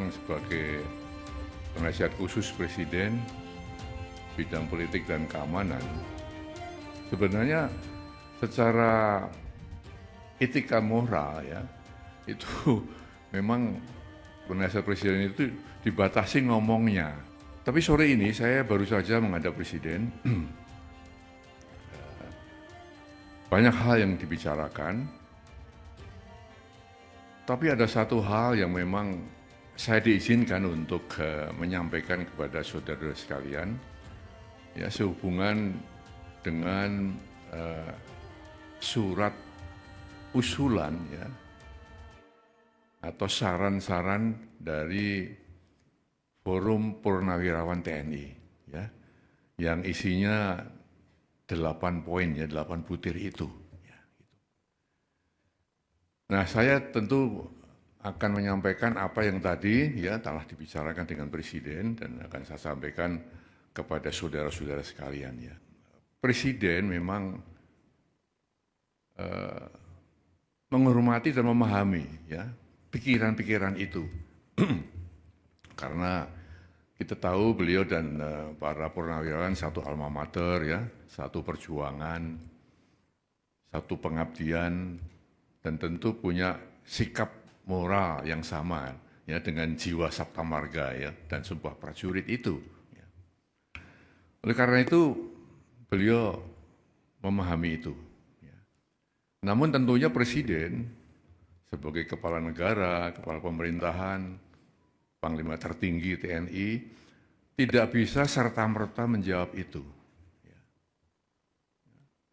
sekarang sebagai penasihat khusus Presiden bidang politik dan keamanan, sebenarnya secara etika moral ya, itu memang penasihat Presiden itu dibatasi ngomongnya. Tapi sore ini saya baru saja menghadap Presiden, banyak hal yang dibicarakan, tapi ada satu hal yang memang saya diizinkan untuk menyampaikan kepada saudara sekalian, ya, sehubungan dengan surat usulan ya, atau saran-saran dari Forum Purnawirawan TNI, ya, yang isinya 8 poin ya, 8 butir itu. Ya, gitu. Nah, saya tentu akan menyampaikan apa yang tadi ya telah dibicarakan dengan Presiden dan akan saya sampaikan kepada saudara-saudara sekalian ya. Presiden memang menghormati dan memahami ya pikiran-pikiran itu. Karena kita tahu beliau dan para purnawirawan satu alma mater ya, satu perjuangan, satu pengabdian, dan tentu punya sikap moral yang sama ya dengan jiwa Sabta Marga ya dan sebuah prajurit itu. Ya. Oleh karena itu beliau memahami itu. Ya. Namun tentunya Presiden sebagai kepala negara, kepala pemerintahan, Panglima tertinggi TNI, tidak bisa serta-merta menjawab itu.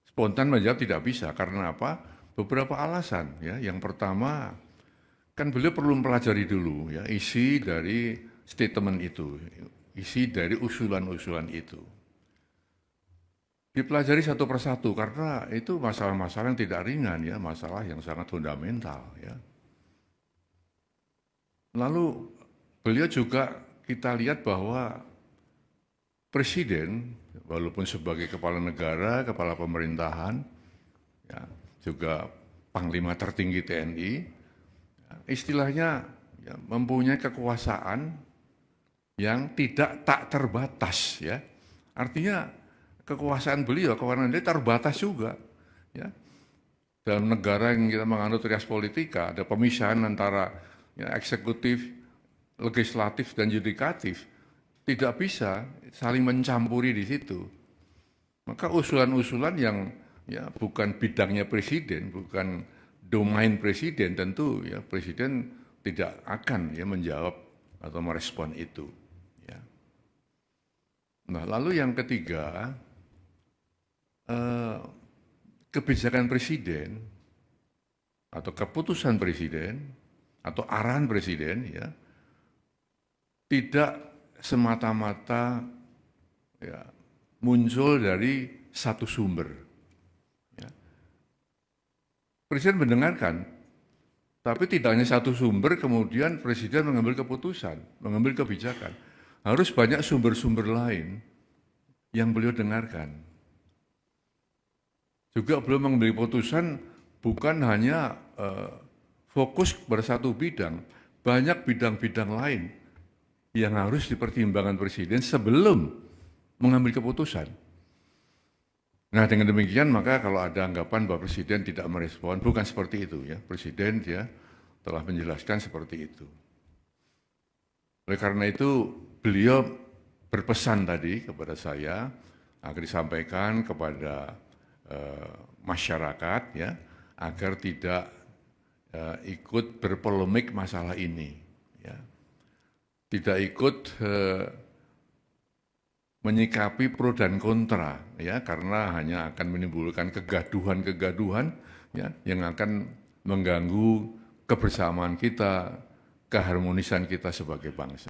Spontan menjawab tidak bisa, karena apa? Beberapa alasan. Ya. Yang pertama, kan beliau perlu mempelajari dulu ya, isi dari statement itu, isi dari usulan-usulan itu. Dipelajari satu persatu, karena itu masalah-masalah yang tidak ringan, ya, masalah yang sangat fundamental. Ya. Lalu, beliau juga kita lihat bahwa Presiden, walaupun sebagai kepala negara, kepala pemerintahan, ya, juga Panglima tertinggi TNI, ya, istilahnya ya, mempunyai kekuasaan yang tak terbatas. Ya. Artinya kekuasaan beliau, kewenangan dia terbatas juga. Ya. Dalam negara yang kita menganut res politika, ada pemisahan antara ya, eksekutif, legislatif dan yudikatif, tidak bisa saling mencampuri di situ. Maka usulan-usulan yang ya bukan bidangnya Presiden, bukan domain Presiden, tentu ya Presiden tidak akan ya menjawab atau merespon itu. Ya. Nah, lalu yang ketiga, kebijakan Presiden atau keputusan Presiden atau arahan Presiden ya tidak semata-mata ya, muncul dari satu sumber. Ya. Presiden mendengarkan, tapi tidak hanya satu sumber, kemudian Presiden mengambil keputusan, mengambil kebijakan. Harus banyak sumber-sumber lain yang beliau dengarkan. Juga beliau mengambil keputusan bukan hanya fokus pada satu bidang, banyak bidang-bidang lain yang harus dipertimbangkan Presiden sebelum mengambil keputusan. Nah, dengan demikian maka kalau ada anggapan bahwa Presiden tidak merespon, bukan seperti itu ya. Presiden dia telah menjelaskan seperti itu. Oleh karena itu beliau berpesan tadi kepada saya agar disampaikan kepada masyarakat ya agar tidak ikut berpolemik masalah ini. Ya. Tidak ikut menyikapi pro dan kontra ya karena hanya akan menimbulkan kegaduhan-kegaduhan ya yang akan mengganggu kebersamaan kita, keharmonisan kita sebagai bangsa.